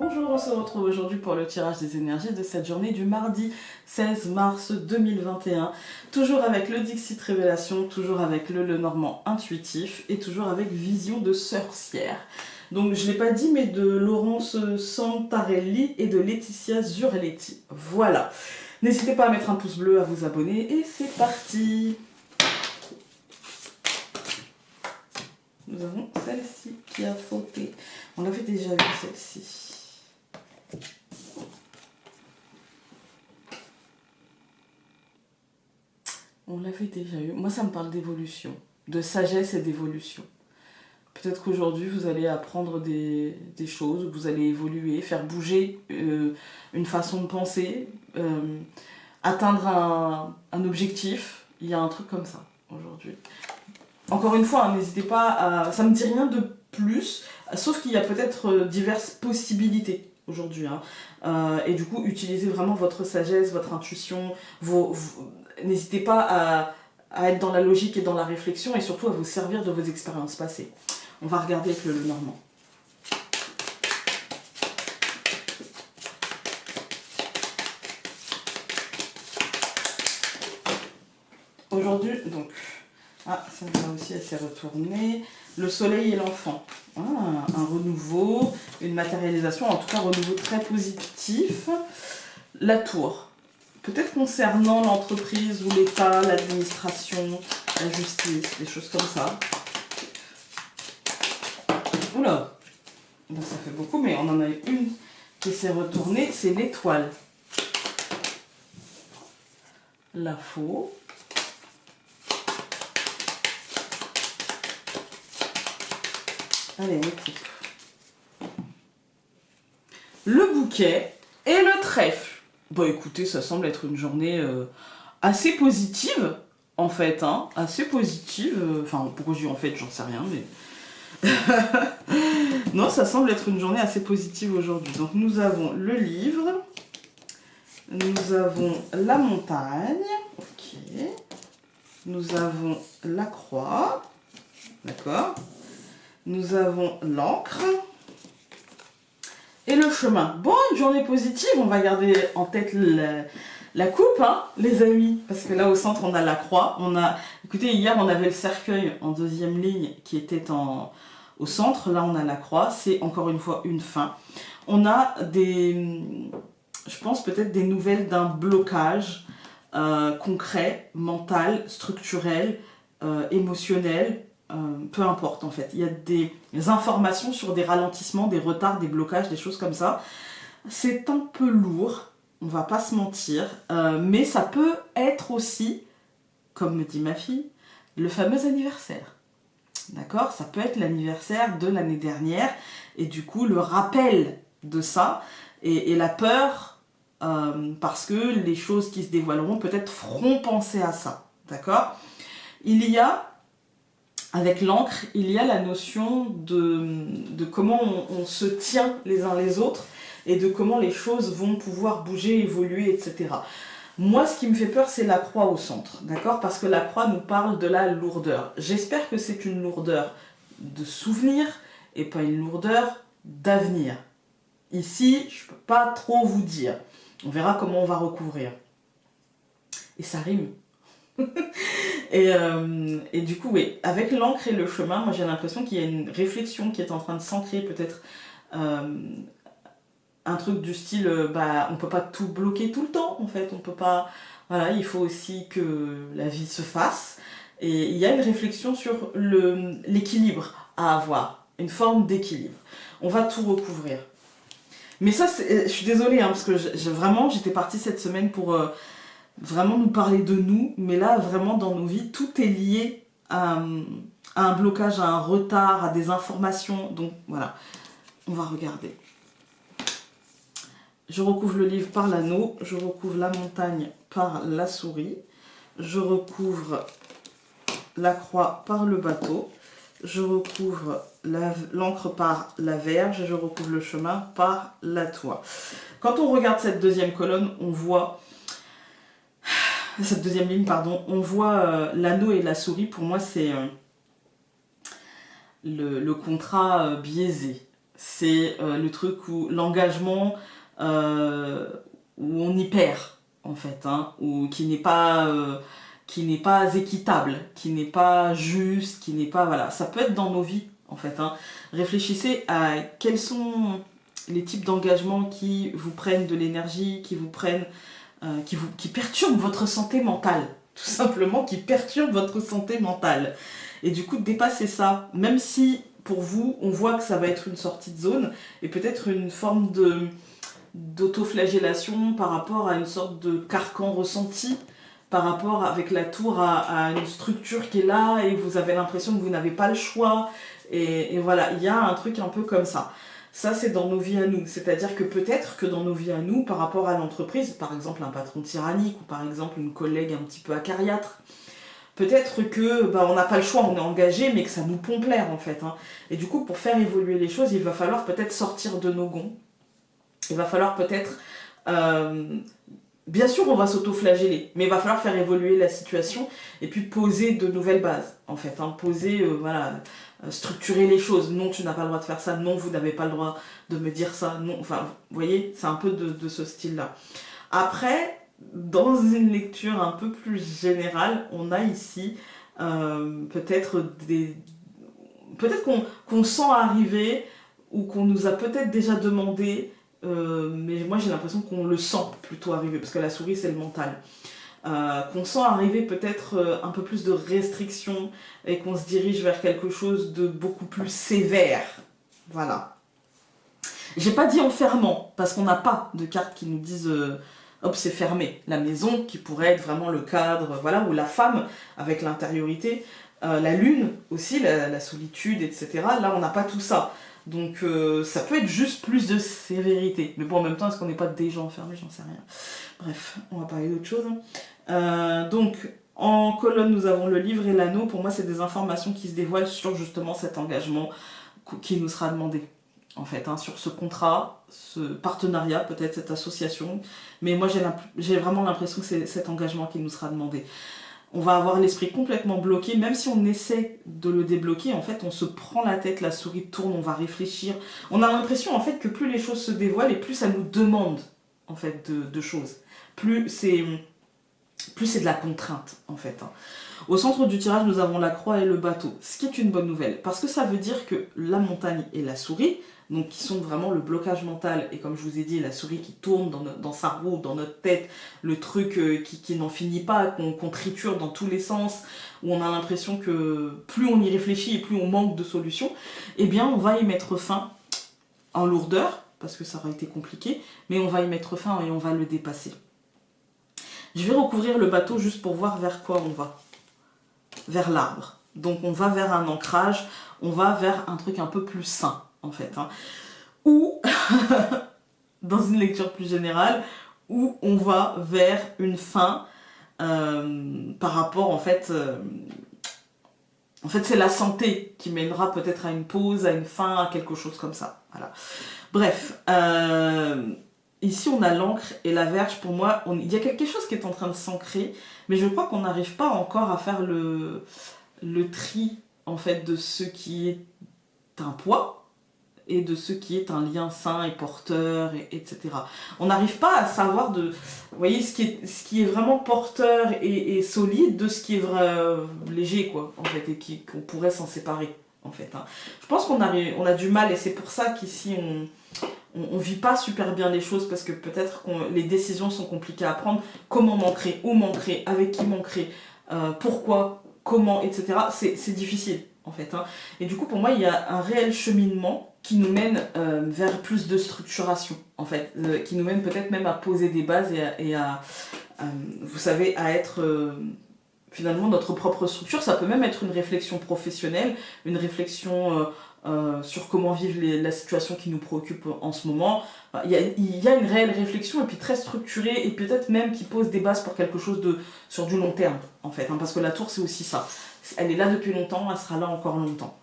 Bonjour, on se retrouve aujourd'hui pour le tirage des énergies de cette journée du mardi 16 mars 2021. Toujours avec le Dixit Révélation, toujours avec le Lenormand intuitif et toujours avec Vision de sorcière. Donc je ne l'ai pas dit, mais de Laurence Santarelli et de Laetitia Zurletti. Voilà. N'hésitez pas à mettre un pouce bleu, à vous abonner et c'est parti. Nous avons celle-ci qui a fauté. On l'avait déjà vu celle-ci. On l'avait déjà eu. Moi, ça me parle d'évolution, de sagesse et d'évolution. Peut-être qu'aujourd'hui, vous allez apprendre des choses, vous allez évoluer, faire bouger une façon de penser, atteindre un objectif. Il y a un truc comme ça aujourd'hui. Encore une fois, hein, n'hésitez pas à... Ça me dit rien de plus, sauf qu'il y a peut-être diverses possibilités aujourd'hui. Hein. Et du coup, utilisez vraiment votre sagesse, votre intuition. N'hésitez pas à être dans la logique et dans la réflexion et surtout à vous servir de vos expériences passées. On va regarder avec le Lenormand. Aujourd'hui, donc... Ah, celle-là aussi, elle s'est retournée. Le soleil et l'enfant. Ah, un renouveau, une matérialisation, en tout cas un renouveau très positif. La tour. Peut-être concernant l'entreprise ou l'État, l'administration, la justice, des choses comme ça. Oula, ben, ça fait beaucoup, mais on en a eu une qui s'est retournée, c'est l'étoile. La faux. Allez, on coupe. Le bouquet et le trèfle. Bon, écoutez, ça semble être une journée assez positive, en fait, hein. Assez positive. Enfin, pourquoi je dis en fait, j'en sais rien, mais... Non, ça semble être une journée assez positive aujourd'hui. Donc, nous avons le livre. Nous avons la montagne. Ok. Nous avons la croix. D'accord. Nous avons l'encre et le chemin. Bon, une journée positive, on va garder en tête la coupe, hein, les amis. Parce que là, au centre, on a la croix. Écoutez, hier, on avait le cercueil en deuxième ligne qui était au centre. Là, on a la croix. C'est encore une fois une fin. On a je pense peut-être des nouvelles d'un blocage concret, mental, structurel, émotionnel. Peu importe en fait, il y a des informations sur des ralentissements, des retards, des blocages, des choses comme ça. C'est un peu lourd, on va pas se mentir, mais ça peut être aussi, comme me dit ma fille, le fameux anniversaire. D'accord? Ça peut être l'anniversaire de l'année dernière, et du coup le rappel de ça, et la peur, parce que les choses qui se dévoileront peut-être feront penser à ça. D'accord? Il y a... Avec l'encre, il y a la notion de comment on se tient les uns les autres et de comment les choses vont pouvoir bouger, évoluer, etc. Moi, ce qui me fait peur, c'est la croix au centre, d'accord? Parce que la croix nous parle de la lourdeur. J'espère que c'est une lourdeur de souvenir et pas une lourdeur d'avenir. Ici, je ne peux pas trop vous dire. On verra comment on va recouvrir. Et ça rime. Et du coup, oui, avec l'encre et le chemin, moi j'ai l'impression qu'il y a une réflexion qui est en train de s'ancrer, peut-être un truc du style, on peut pas tout bloquer tout le temps, en fait, on peut pas, voilà, il faut aussi que la vie se fasse, et il y a une réflexion sur l'équilibre à avoir, une forme d'équilibre. On va tout recouvrir. Mais ça, je suis désolée, hein, parce que vraiment, j'étais partie cette semaine pour... vraiment nous parler de nous, mais là, vraiment, dans nos vies, tout est lié à un blocage, à un retard, à des informations. Donc, voilà, on va regarder. Je recouvre le livre par l'anneau, je recouvre la montagne par la souris, je recouvre la croix par le bateau, je recouvre l'encre par la verge, je recouvre le chemin par la toile. Quand on regarde cette deuxième colonne, on voit... Cette deuxième ligne, pardon, on voit l'anneau et la souris. Pour moi, c'est le contrat biaisé. c'est le truc où l'engagement, où on y perd, en fait, hein, ou qui n'est pas équitable, qui n'est pas juste, qui n'est pas... Voilà, ça peut être dans nos vies, en fait. Hein. Réfléchissez à quels sont les types d'engagements qui vous prennent de l'énergie, qui vous prennent... qui perturbent votre santé mentale. Tout simplement, qui perturbent votre santé mentale. Et du coup, dépasser ça, même si pour vous, on voit que ça va être une sortie de zone, et peut-être une forme d'autoflagellation par rapport à une sorte de carcan ressenti, par rapport avec la tour à une structure qui est là, et vous avez l'impression que vous n'avez pas le choix, et voilà, il y a un truc un peu comme ça. Ça, c'est dans nos vies à nous. C'est-à-dire que peut-être que dans nos vies à nous, par rapport à l'entreprise, par exemple un patron tyrannique, ou par exemple une collègue un petit peu acariâtre, peut-être que on n'a pas le choix, on est engagé, mais que ça nous pompe l'air en fait. Hein. Et du coup, pour faire évoluer les choses, il va falloir peut-être sortir de nos gonds. Il va falloir peut-être... bien sûr, on va s'auto-flageller, mais il va falloir faire évoluer la situation et puis poser de nouvelles bases, en fait. Hein. Poser, structurer les choses. Non, tu n'as pas le droit de faire ça. Non, vous n'avez pas le droit de me dire ça. Non, enfin, vous voyez, c'est un peu de ce style-là. Après, dans une lecture un peu plus générale, on a ici peut-être qu'on sent arriver ou qu'on nous a peut-être déjà demandé, mais moi j'ai l'impression qu'on le sent plutôt arriver, parce que la souris c'est le mental. Qu'on sent arriver peut-être un peu plus de restrictions et qu'on se dirige vers quelque chose de beaucoup plus sévère. Voilà. J'ai pas dit enfermant, parce qu'on n'a pas de cartes qui nous disent hop, c'est fermé. La maison, qui pourrait être vraiment le cadre, voilà, ou la femme avec l'intériorité, la lune aussi, la solitude, etc. Là, on n'a pas tout ça. Donc, ça peut être juste plus de sévérité. Mais bon, en même temps, est-ce qu'on n'est pas déjà enfermé? J'en sais rien. Bref, on va parler d'autre chose. Donc, en colonne, nous avons le livre et l'anneau. Pour moi, c'est des informations qui se dévoilent sur justement cet engagement qui nous sera demandé. En fait, hein, sur ce contrat, ce partenariat, peut-être cette association. Mais moi, j'ai vraiment l'impression que c'est cet engagement qui nous sera demandé. On va avoir l'esprit complètement bloqué, même si on essaie de le débloquer, en fait, on se prend la tête, la souris tourne, on va réfléchir. On a l'impression, en fait, que plus les choses se dévoilent et plus ça nous demande, en fait, de choses. Plus c'est de la contrainte, en fait. Hein. Au centre du tirage, nous avons la croix et le bateau, ce qui est une bonne nouvelle, parce que ça veut dire que la montagne et la souris, donc qui sont vraiment le blocage mental, et comme je vous ai dit, la souris qui tourne dans sa roue, dans notre tête, le truc qui n'en finit pas, qu'on triture dans tous les sens, où on a l'impression que plus on y réfléchit et plus on manque de solutions, eh bien on va y mettre fin en lourdeur, parce que ça aurait été compliqué, mais on va y mettre fin et on va le dépasser. Je vais recouvrir le bateau juste pour voir vers quoi on va. Vers l'arbre. Donc on va vers un ancrage, on va vers un truc un peu plus sain, en fait. Hein. Ou, dans une lecture plus générale, où on va vers une fin par rapport, en fait, c'est la santé qui mènera peut-être à une pause, à une fin, à quelque chose comme ça. Voilà. Bref, ici on a l'encre et la verge. Pour moi, il y a quelque chose qui est en train de s'ancrer, mais je crois qu'on n'arrive pas encore à faire le tri, en fait, de ce qui est un poids et de ce qui est un lien sain et porteur, etc. On n'arrive pas à savoir vous voyez, ce qui est vraiment porteur et solide de ce qui est léger, quoi, en fait, et qu'on pourrait s'en séparer, en fait. Hein. Je pense qu'on a du mal, et c'est pour ça qu'ici, on vit pas super bien les choses, parce que peut-être que les décisions sont compliquées à prendre. Comment manquer, où manquer, avec qui manquer, pourquoi, comment, etc. C'est difficile, en fait. Hein. Et du coup, pour moi, il y a un réel cheminement qui nous mène vers plus de structuration, en fait, qui nous mène peut-être même à poser des bases et à vous savez, à être finalement notre propre structure. Ça peut même être une réflexion professionnelle, une réflexion sur comment vivre la situation qui nous préoccupe en ce moment. Enfin, il y a une réelle réflexion, et puis très structurée, et peut-être même qui pose des bases pour quelque chose sur du long terme, en fait, hein, parce que la tour, c'est aussi ça. Elle est là depuis longtemps, elle sera là encore longtemps.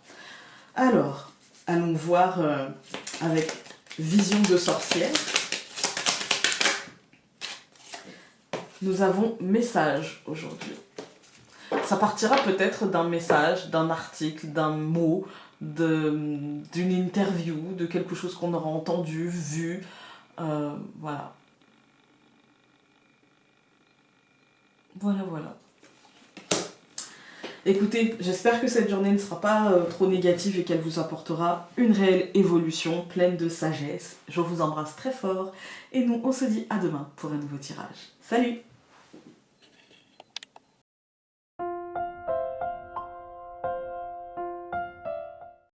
Alors, allons voir avec Vision de sorcière. Nous avons message aujourd'hui. Ça partira peut-être d'un message, d'un article, d'un mot, d'une interview, de quelque chose qu'on aura entendu, vu. Voilà. Voilà. Écoutez, j'espère que cette journée ne sera pas trop négative et qu'elle vous apportera une réelle évolution pleine de sagesse. Je vous embrasse très fort et nous on se dit à demain pour un nouveau tirage. Salut!